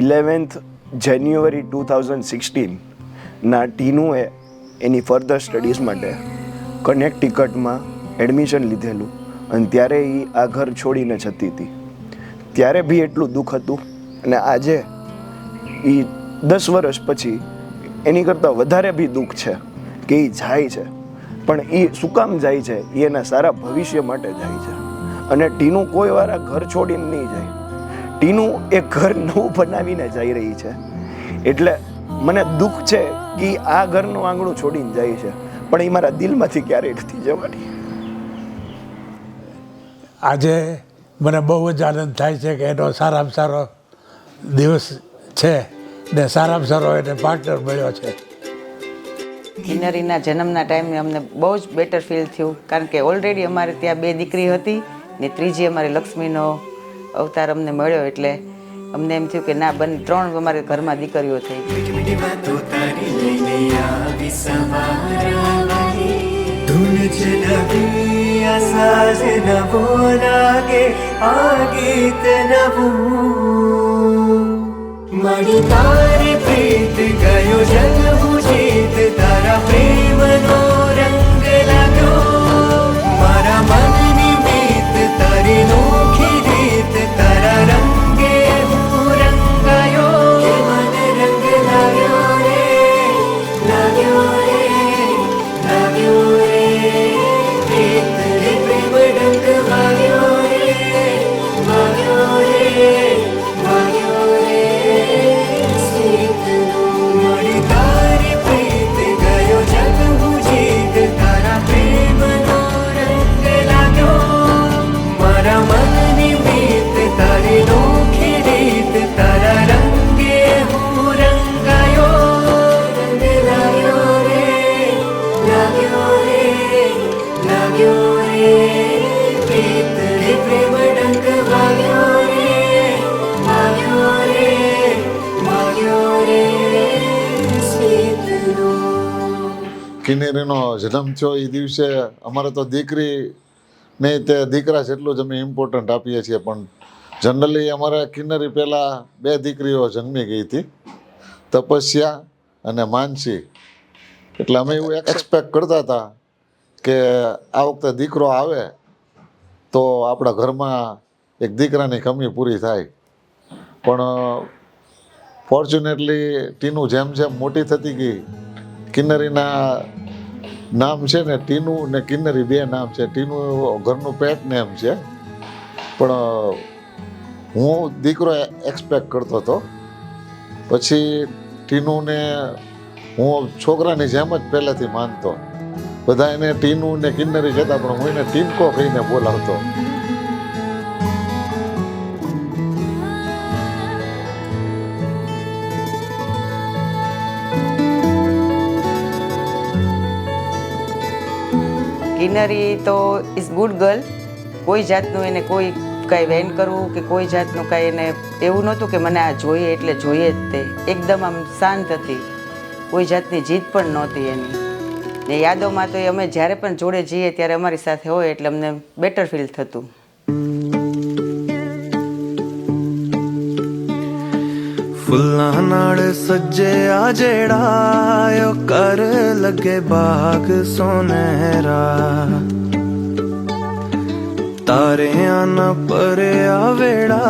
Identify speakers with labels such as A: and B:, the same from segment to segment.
A: 11th જાન્યુઆરી 2016 ટીનુએ એની further studies માટે કનેક્ટિકટમાં admission લીધેલું અને ત્યારે એ આ ઘર છોડીને જતી હતી. ત્યારે બી એટલું દુઃખ હતું અને આજે એ 10 વર્ષ પછી એની કરતાં વધારે બી દુઃખ છે કે એ જાય છે. પણ એ શું કામ જાય છે? એ એના સારા ભવિષ્ય માટે જાય છે. અને ટીનુ કોઈ વાર આ ઘર છોડીને નહીં જાય. ટીનુ એક ઘર નવું બનાવીને જઈ રહી છે. એટલે મને દુઃખ છે કે આ ઘરનું આંગણું છોડીને જાય છે, પણ એ મારા દિલમાંથી ક્યારેય નથી જવાની.
B: આજે મને બહુ જ આનંદ થાય છે કે એનો સારામાં સારો દિવસ છે ને સારામાં સારો એને પાર્ટનર મળ્યો છે.
C: કિન્નરીના જન્મના ટાઈમે અમને બહુ જ બેટર ફીલ થયું, કારણ કે ઓલરેડી અમારે ત્યાં 2 દીકરી હતી ને ત્રીજી અમારી લક્ષ્મીનો અવતાર અમને મળ્યો, એટલે અમને એમ થયું કે ના, 3 અમારે ઘરમાં દીકરીઓ થઈ.
D: ધૂન છે નવી આ સાજ નવો લાગે આ ગીત નવું મળી તારે પ્રીત ગયો જગવું જીત તારા પ્રેમનો રંગ લાગ્યો મારા મનની મીત તારી નોખી રીત તારા રંગે હું રંગાયો કે મને રંગ લાગ્યો રે લાગ્યો રે લાગ્યો રે પ્રીત રે પ્રેમ ડંક વાગ્યો રે વાગ્યો રે વાગ્યો રે સ્મિતનો મળી તારી પ્રીત ગયો જગવું જીત તારા પ્રેમનો રંગ લાગ્યો મારા મનની મીત તારી નોખી રીત તારા રંગે હું રંગાયો રંગ લાગ્યો રે લાગ્યો રે લાગ્યો રે પ્રીત રે પ્રેમ ડંક વાગ્યો રે વાગ્યો રે વાગ્યો રે સ્મિતનો.
E: કિન્નરીનો જન્મ થયો એ દિવસે અમારે તો દીકરી નહીં તે દીકરા જેટલું જ અમે ઇમ્પોર્ટન્ટ આપીએ છીએ, પણ જનરલી અમારે કિન્નરી પહેલાં 2 દીકરીઓ જન્મી ગઈ હતી, તપસ્યા અને માનસી. એટલે અમે એવું એક્સપેક્ટ કરતા હતા કે આ વખતે દીકરો આવે તો આપણા ઘરમાં એક દીકરાની કમી પૂરી થાય. પણ ફોર્ચ્યુનેટલી ટીનુ જેમ જેમ મોટી થતી ગઈ, કિન્નરીના નામ છે ને ટીનુ ને કિન્નરી 2 નામ છે. ટીનુ ઘરનું પેટ નેમ છે, પણ હું દીકરો એક્સપેક્ટ કરતો હતો. પછી ટીનુને હું છોકરાની જેમ જ પહેલેથી માનતો. બધા એને ટીનુ ને કિન્નરી કહેતા, પણ હું એને ટીનકો કહીને બોલાવતો.
C: કિન્નરી તો ઇઝ ગુડ ગર્લ. કોઈ જાતનું એને કોઈ કાંઈ વેન કરવું કે કોઈ જાતનું કાંઈ એને એવું નહોતું કે મને આ જોઈએ એટલે જોઈએ જ તે. એકદમ આમ શાંત હતી, કોઈ જાતની જીદ પણ નહોતી એની. ને યાદોમાં તો અમે જ્યારે પણ જોડે જઈએ ત્યારે અમારી સાથે હોય એટલે અમને બેટર ફીલ થતું.
D: ફુੱਲਾਂ ਨਾਲ ਸੱਜਿਆ ਜਿਹੜਾ ਓ ਕਰ ਲੱਗੇ ਬਾਗ ਸੋਨਹਿਰਾ ਤਾਰਿਆਂ ਨਾ ਪਰਿਆ ਵੇੜਾ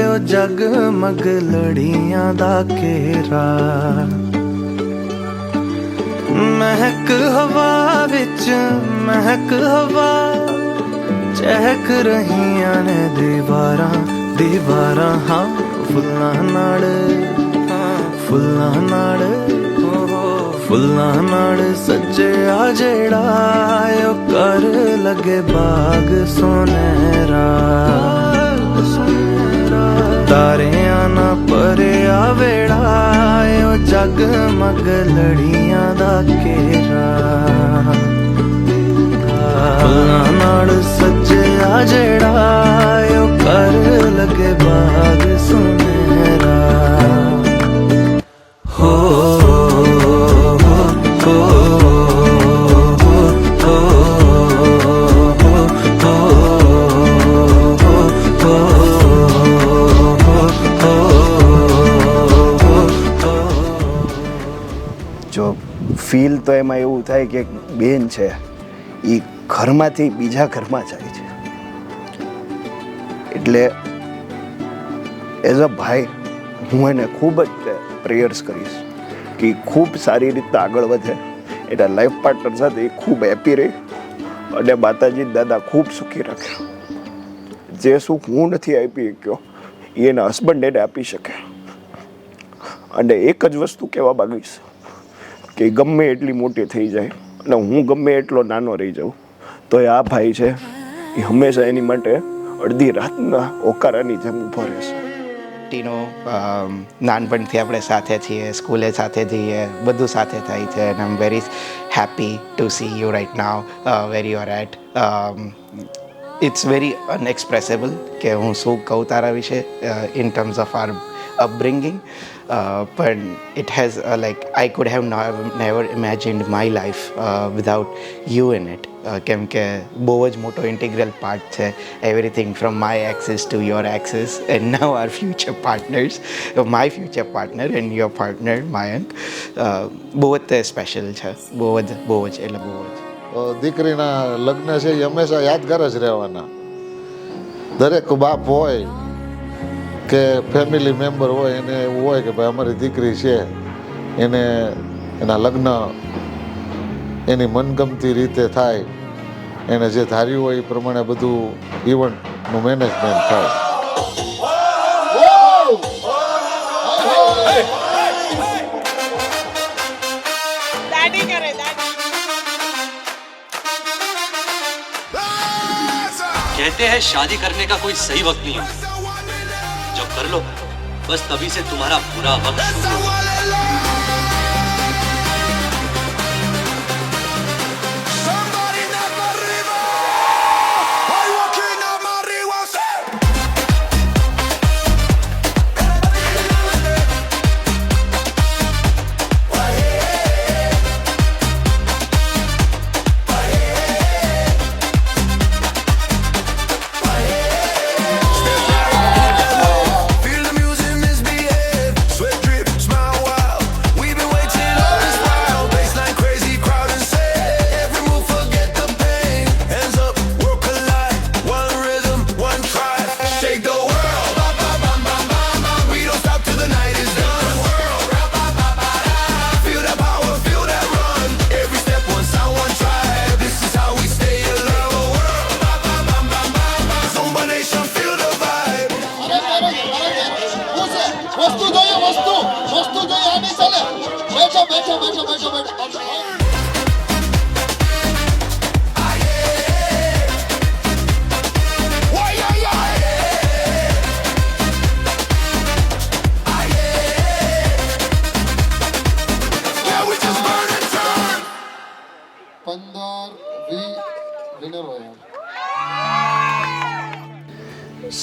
D: ਓ ਜਗਮਗ ਲੜੀਆਂ ਦਾ ਘੇਰਾ ਮਹਿਕ ਹਵਾ ਵਿੱਚ ਮਹਿਕ ਹਵਾ ਚਹਿਕ ਰਹੀਆਂ ਨੇ ਦੀਵਾਰਾਂ ਦੀਵਾਰਾਂ ਹਾਂ ਫੁੱਲਾਂ ਨਾਲ ਸੱਜਿਆ ਜਿਹੜਾ ਓ ਕਰ ਲੱਗੇ ਬਾਗ ਸੋਨਹਿਰਾ ਤਾਰਿਆਂ ਨਾ ਪਰਿਆ ਵੇੜਾ ਓ ਜਗਮਗ ਲੜੀਆਂ ਦਾ ਘੇਰਾ ਫੁੱਲਾਂ ਨਾਲ ਸੱਜਿਆ ਜਿਹੜਾ ਓ ਕਰ ਲੱਗੇ ਬਾਗ ਸੁਨਹਿਰਾ ਹੋ
A: ફીલ તો એમાં એવું થાય કે એક બેન છે એ ઘરમાંથી બીજા ઘરમાં જાય છે. એટલે એઝ અ ભાઈ હું એને ખૂબ જ પ્રેયર્સ કરીશ કે ઈ ખૂબ સારી રીતે આગળ વધે, એના લાઈફ પાર્ટનર સાથે એ ખૂબ હેપી રહે અને માતાજી દાદા ખૂબ સુખી રાખે. જે સુખ હું નથી આપી શક્યો એ એના હસબન્ડ એને આપી શકે. અને એક જ વસ્તુ કહેવા માંગીશ કે ગમે એટલી મોટી થઈ જાય અને હું ગમે એટલો નાનો રહી જાઉં તો આ ભાઈ છે એ હંમેશા એની માટે અડધી રાતના ઓકારાની જેમ ઊભો રહેશે.
F: ટીનો નાનપણથી આપણે સાથે છીએ, સ્કૂલે સાથે જઈએ, બધું સાથે થાય છે. And I am very happy to see you right now where you are at. It's very unexpressable કે હું શું કહું તારા વિશે in terms of our upbringing, but it has like I could have never imagined my life without you in it. કેમ કે બહુ જ મોટો ઇન્ટિગ્રલ પાર્ટ છે, everything from my exes to your exes and now our future partners, my future partner and your partner Mayank. બહુ જ special છે, બહુ જ એટલે બહુ જ.
E: દીકરીના લગ્ન છે એ હંમેશા યાદગાર જ રહેવાના. દરેક બાપ હોય કે ફેમિલી મેમ્બર હોય એને એવું હોય કે ભાઈ અમારી દીકરી છે, એને એના લગ્ન એની મનગમતી રીતે થાય, એને જે ધાર્યું હોય એ પ્રમાણે બધું ઇવેન્ટનું મેનેજમેન્ટ થાય.
G: कहते हैं शादी करने का कोई सही वक्त नहीं होता, जब कर लो बस तभी से तुम्हारा बुरा वक्त शुरू हो.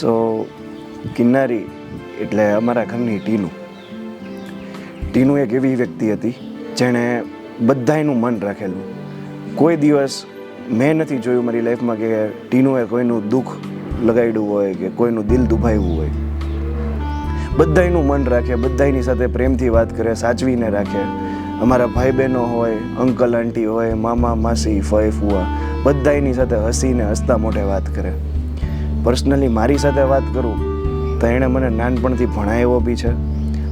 A: સો કિન્નારી એટલે અમારા ઘરની ટીનું એક એવી વ્યક્તિ હતી જેણે બધાયનું મન રાખેલું. કોઈ દિવસ મેં નથી જોયું મારી લાઈફમાં કે ટીનુએ કોઈનું દુઃખ લગાડ્યું હોય કે કોઈનું દિલ દુભાવ્યું હોય. બધાયનું મન રાખે, બધાયની સાથે પ્રેમથી વાત કરે, સાચવીને રાખે. અમારા ભાઈ બહેનો હોય, અંકલ આંટી હોય, મામા માસી, ફઈ ફુવા, બધાયની સાથે હસીને હસતા મોઢે વાત કરે. પર્સનલી મારી સાથે વાત કરું તો એણે મને નાનપણથી ભણાવ્યો બી છે,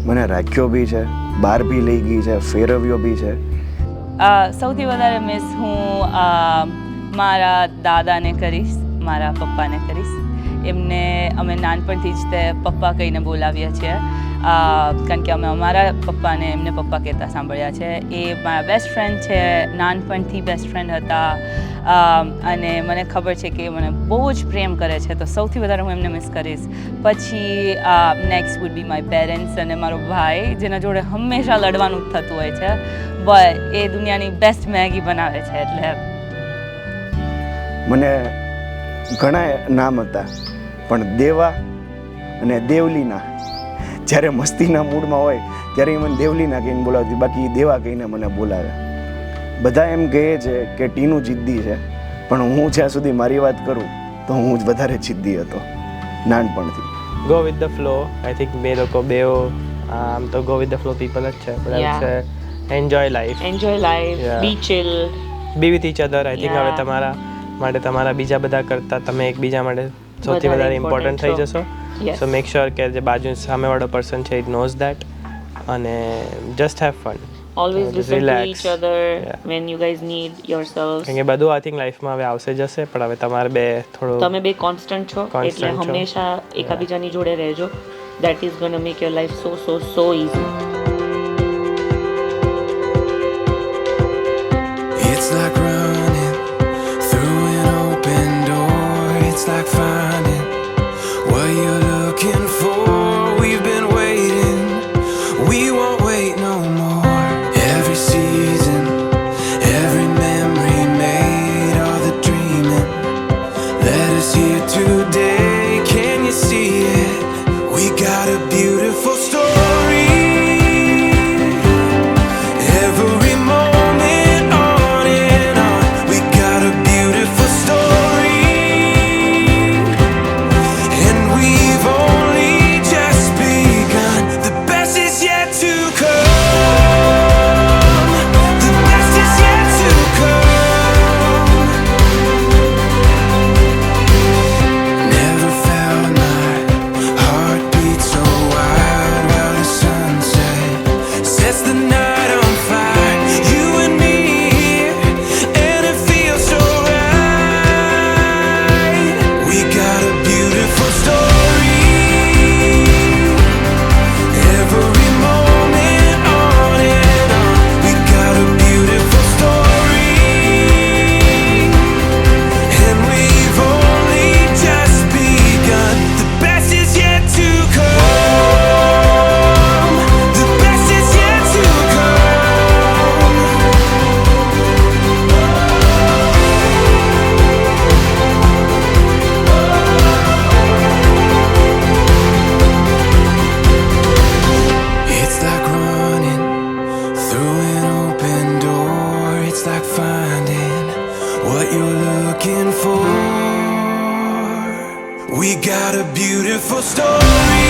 A: મને રાખ્યો બી છે, બહાર બી લઈ ગઈ છે, ફેરવ્યો બી છે.
H: સૌથી વધારે મિસ હું મારા દાદાને કરીશ, મારા પપ્પાને કરીશ. એમને અમે નાનપણથી જ તે પપ્પા કહીને બોલાવ્યા છીએ, કારણ કે અમે અમારા પપ્પાને એમને પપ્પા કહેતા સાંભળ્યા છે. એ મારા બેસ્ટ ફ્રેન્ડ છે, નાનપણથી બેસ્ટ ફ્રેન્ડ હતા. અને મને ખબર છે કે મને બહુ જ પ્રેમ કરે છે, તો સૌથી વધારે હું એમને મિસ કરીશ. પછી next would be my parents અને મારો ભાઈ, જેના જોડે હંમેશા લડવાનું જ થતું હોય છે, બટ એ દુનિયાની બેસ્ટ મેગી બનાવે છે. એટલે
A: મને ઘણા નામ હતા પણ દેવા અને દેવલીના જ્યારે મસ્તીના મૂડમાં હોય ત્યારે એ મને દેવલીના કહીને બોલાવતી, બાકી દેવા કહીને મને બોલાવે. બધા એમ કહે છે કે ટીનું જિદ્દી છે, પણ હું જ્યાં સુધી મારી વાત કરું તો હું જ વધારે જિદ્દી હતો નાનપણથી.
I: Go with the flow. I think બે લોકો બેઓ આમ તો go with the flow people જ છે, પણ છે enjoy life,
J: enjoy life,
I: Yeah.
J: Be chill.
I: Be with each other. I think હવે
J: Yeah.
I: તમારા માટે તમારા બીજા બધા કરતાં તમે એકબીજા માટે સૌથી
J: વધારે
I: વધારે
J: important
I: ઇમ્પોર્ટન્ટ થઈ
J: છો.
I: જશો.
J: Yes.
I: સો મેક શ્યોર કે જે બાજુ સામેવાળો પર્સન છે ઇટ નોઝ દેટ, અને just have fun.
J: Always
I: Just
J: listen
I: relax.
J: to each other
I: Yeah.
J: when you guys need yourselves.
I: કેમ કે બધું આઈ થિંક લાઈફમાં હવે આવશે જશે, પણ હવે તમારે બે થોડું
J: તમે બે કોન્સ્ટન્ટ છો, એટલે
I: Constant છો.
J: હંમેશા એકાબીજાની જોડે રહેજો. That is gonna make your life so easy.
D: It's like running through an open door. It's like finding what you're looking for. We've been waiting, we won't wait no more. Every season, every memory made, all the dreaming led us here today. Can you see it? We got a beautiful story. Every moment on and on, we got a beautiful story, and we've only just begun. The best is yet to come. The best is yet to come. Never felt my heart beat so wild while the sunset sets the night on fire. You and me here, and it feels so right. We got a beautiful story. Every moment on and on, we got a beautiful story, and we've only just begun. The best is yet to come. The best is yet to come. It's like running through an open door. It's like finding what you're looking for. We got a beautiful story.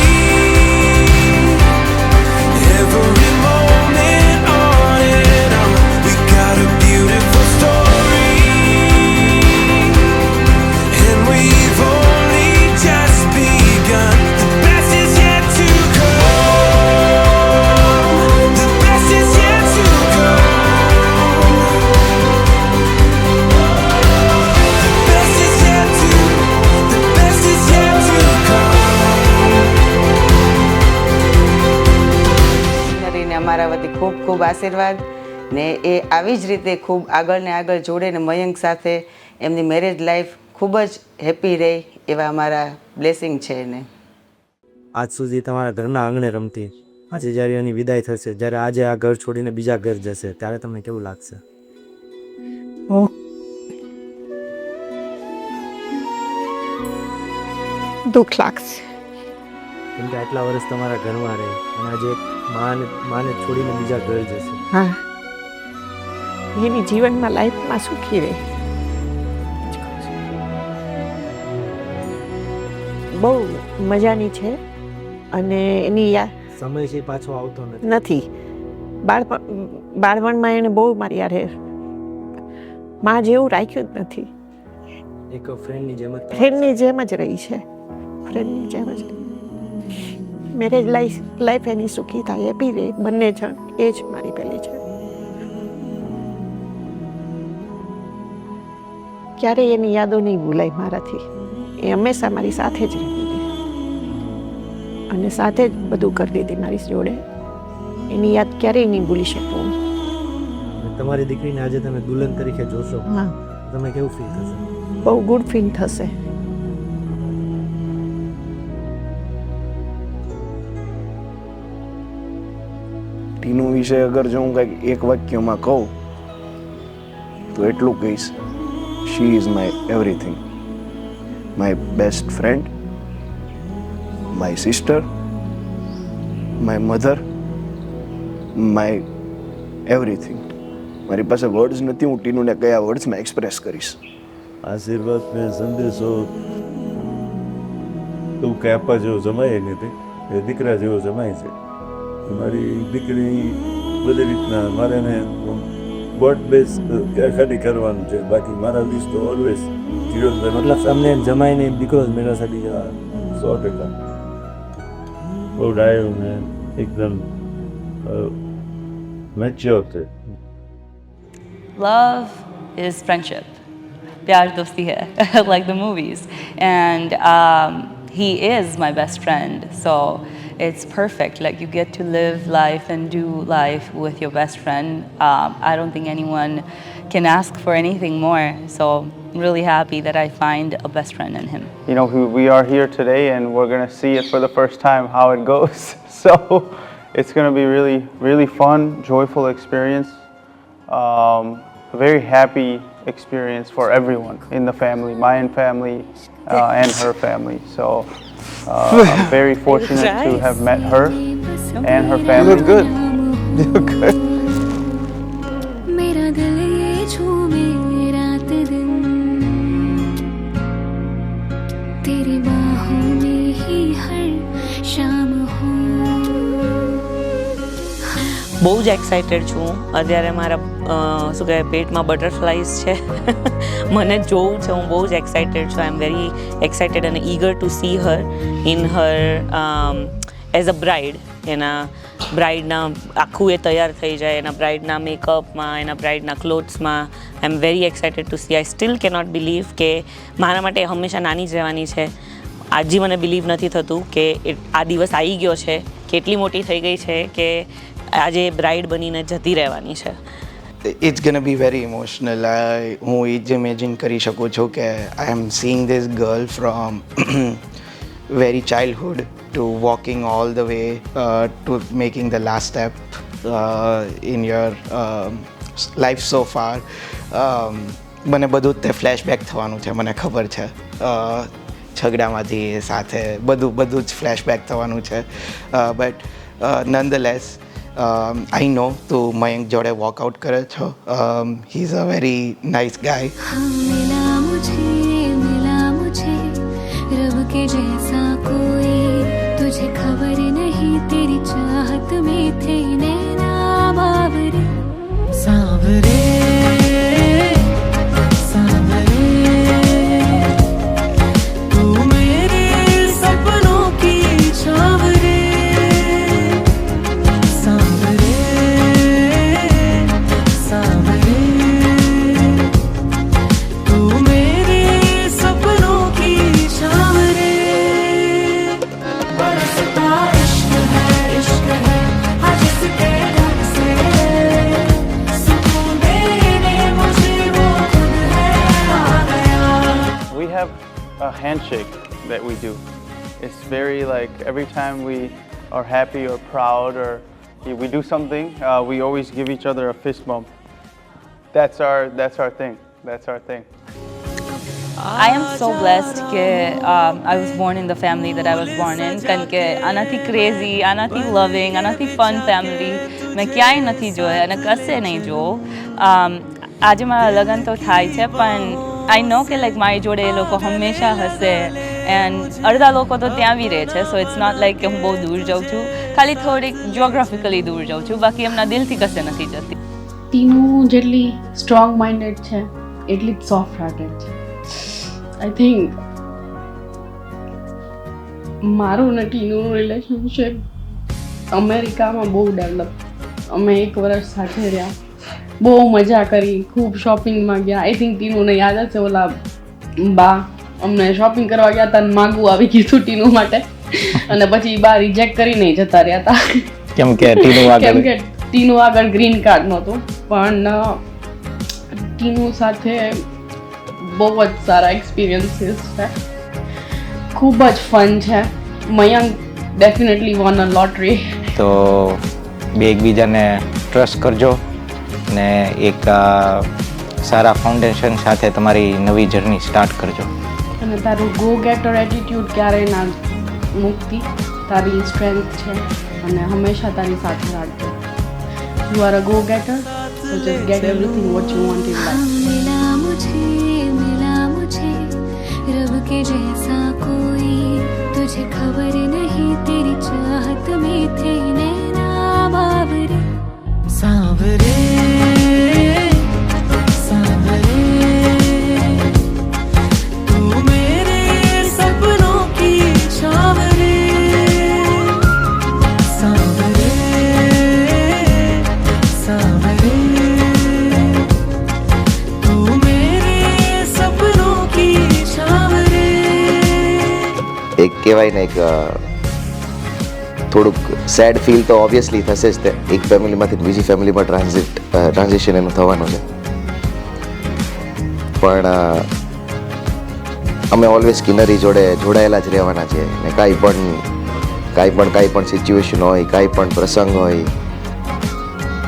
D: Every moment on and on, we got a beautiful story, and we've only just begun. The best is yet to come. The best is yet to come. The best is yet to. The best is yet to come.
C: કરીને અમારા વતી ખૂબ ખૂબ આશીર્વાદ, ને એ આવી જ રીતે ખૂબ આગળ ને આગળ જોડે ને મયંક સાથે એમની મેરેજ લાઈફ ખૂબ જ હેપી રહે એવા અમારા બ્લેસિંગ છે એને.
K: આજ સુધી તમારા ઘરના આંગણે રમતી, આજે જ્યારે એની વિદાય થશે, જ્યારે આજે આ ઘર છોડીને બીજા ઘર જશે, ત્યારે તમને કેવું લાગશે?
L: દુઃખ લાગશે.
K: કેમ કે આટલા વર્ષ તમારા ઘરમાં રહે અને આજે એક માને છોડીને બીજા ઘર જશે.
L: હા, એની જીવનમાં લાઈફમાં સુખી રહે. બહુ મજાની છે, અને એની
K: સમય છે પાછો આવતો નથી.
L: નથી. બાળપણમાં એને બહુ મારી યારે માં જેવું રાખ્યું જ નથી.
K: એક ફ્રેન્ડની જેમ જ
L: ફ્રેન્ડની જેમ જ રહી છે. ફ્રેન્ડની જેમ જ મેરેજ લાઈફ એની સુખી થાય, હેપી રહે બંને જણ. એ જ મારી પહેલી છે. ક્યારેય એની યાદો નહીં ભૂલાય મારાથી. એ હંમેશા મારી સાથે જ રહેતી હતી અને સાથે જ બધું કરતી હતી મારી જોડે. એની યાદ ક્યારેય નહીં ભૂલી શકું.
K: તમારી દીકરીને આજે તમે દુલ્હન તરીકે જોશો,
L: હા,
K: તમે કેવું ફીલ થશે?
L: બહુ ગુડ ફીલ થશે.
A: ટીનું વિશે અગર જો હું કંઈક એક વાક્યમાં કહું તો એટલું કહીશ, she is my everything, my best friend, my sister, my mother, my everything. મારી પાસે વર્ડ્સ નથી, હું ટીનુને કયા વર્ડ્સમાં એક્સપ્રેસ કરીશ.
M: આશીર્વાદ ને સંદેશો તું કે આપવા જેવો જમાય નથી, એ દીકરા જેવો જમાય છે. મારી દીકરી બધી રીતના મારે એને બર્થ બેઝ ખાલી કરવાનું છે, બાકી મારા વિશ તો ઓલવેઝ
K: મતલબ તમને જમાઈને દીકરો જ મેળા સાડી
M: 100%. બહુ ડાયો ને એકદમ મેચ્યોર છે.
H: Love is friendship. Pyar dosti hai, like the movies. And he is my best friend. So it's perfect. Like you get to live life and do life with your best friend. I don't think anyone can ask for anything more. So I'm really happy that I find a best friend in him.
N: You know, we are here today and we're going to see it for the first time how it goes. So it's going to be really, really fun, joyful experience. A very happy experience for everyone in the family, Mayan family and her family. So I'm very fortunate to have met her and her family.
A: You look good. You look good.
D: मेरा दिल ये झूमे रात दिन तेरी बाहों में ही हर शाम हो.
J: બહુ જ એક્સાઇટેડ છું અત્યારે. મારા શું કહેવાય પેટમાં બટરફ્લાઈઝ છે. મને જોવું છે, હું બહુ જ એક્સાઇટેડ છું. આઈ એમ વેરી એક્સાઇટેડ અને eager two C her in her as a bride. એના બ્રાઇડના આખું એ તૈયાર થઈ જાય, એના બ્રાઇડના મેકઅપમાં, એના બ્રાઇડના ક્લોથ્સમાં. I am very excited to see. I still cannot believe કે મારા માટે હંમેશા નાની જ રહેવાની છે. આજે મને બિલીવ નથી થતું કે આ દિવસ આવી ગયો છે, કેટલી મોટી થઈ ગઈ છે કે આજે બ્રાઇડ બનીને જતી રહેવાની છે.
F: It's gonna be very emotional. હું એ જ ઇમેજિન કરી શકું છું કે I am seeing this girl from very childhood to walking all the way to making the last step in your life so far. મને બધું તે ફ્લેશબેક થવાનું છે, મને ખબર છે. ઝઘડામાંથી સાથે બધું જ ફ્લેશબેક થવાનું છે. બટ નોનધલેસ I know તું મયંક જોડે વોકઆઉટ કરે છો. He is a very nice guy.
D: मिला मुझे रब के जैसा कोई, तुझे खबर नहीं तेरी चाहत में थे नैना बावरे. सांवरे सांवरे तू मेरे सपनों की छावरे. सांवरे सांवरे तू मेरे सपनों की छावरे. बरसता इश्क है हाँ जिसके घर से सुकून देने मुझे वो खुद है आ गया.
N: We have a handshake that we do. It's very like every time we are happy or proud or we do something, we always give each other a fist bump. That's our thing. That's our thing.
H: I am so blessed કે I was born in the family that I was born in. કારણ કે આનાથી crazy, આનાથી લવિંગ, આનાથી fun family મેં ક્યાંય નથી જોયા અને કશે નહીં જોઉં. આજે મારા લગ્ન તો થાય છે પણ આઈ નો કે લાઈક મારી જોડે એ લોકો હંમેશા હશે. એન્ડ અડધા લોકો તો ત્યાં બી રહે છે. સો ઇટ્સ નોટ લાઈક કે હું બહુ દૂર જાઉં છું, ખાલી થોડીક જ્યોગ્રાફિકલી દૂર જાઉં છું, બાકી એમના દિલથી કશે નથી જતી.
O: ટીનુ જેટલી સ્ટ્રોંગ માઇન્ડેડ છે એટલી જ સોફ્ટ હાર્ટેડ છે. આઈ થિંક મારું ને ટીનુનું રિલેશનશિપ અમેરિકામાં બહુ ડેવલપ. અમે 1 વર્ષ સાથે રહ્યા, બહુ મજા કરી, ખૂબ શોપિંગમાં ગયા. આઈ થિંક ટીનુને યાદ હશે ઓલા બા અમને શોપિંગ કરવા ગયા હતા, માગું આવી ગયું હતું ટીનુ માટે અને પછી બા રિજેક્ટ કરીને જતા રહ્યા હતા
F: કેમ કે
O: ટીનુ આગળ ગ્રીન કાર્ડ નહોતું. પણ ટીનુ સાથે બહુ જ સારા એક્સપિરિયન્સીસ છે, ખૂબ જ ફન છે. મયંક ડેફિનેટલી વોન અ લોટરી.
P: તો બે એકબીજાને ટ્રસ્ટ કરજો ને એક સારા ફાઉન્ડેશન સાથે તમારી નવી જર્ની સ્ટાર્ટ કરજો.
O: અને તારું ગો ગેટર એટીટ્યૂડ ક્યારેય ના મૂકતી. તારી સ્ટ્રેન્થ છે અને હંમેશા તારી સાથે રાખજો. You are a go getter, so just gate everything what you want in life.
D: मिला मुझे रब के जैसा कोई, तुझे खबर नहीं तेरी चाहत में थे नैना बावरे.
Q: એક કહેવાય ને એક થોડુંક સેડ ફીલ તો ઓબ્વિયસલી થશે જ. તે એક ફેમિલીમાંથી બીજી ફેમિલીમાં ટ્રાન્ઝિશન એનું થવાનું છે. પણ અમે ઓલવેઝ કિન્નરી જોડે જોડાયેલા જ રહેવાના છીએ. ને કાંઈ પણ સિચ્યુએશન હોય, કાંઈ પણ પ્રસંગ હોય,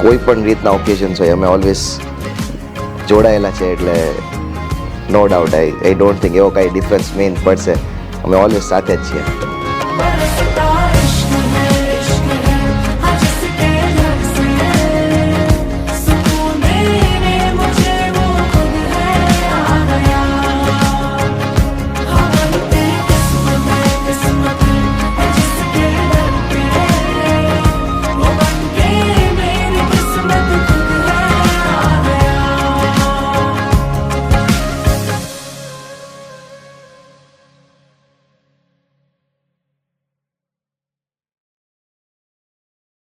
Q: કોઈ પણ રીતના ઓકેઝન્સ હોય, અમે ઓલવેઝ જોડાયેલા છે. એટલે no doubt I don't think એવો કાંઈ ડિફરન્સ મેઇન પડશે. અમે ઓલવેઝ સાથે જ છીએ.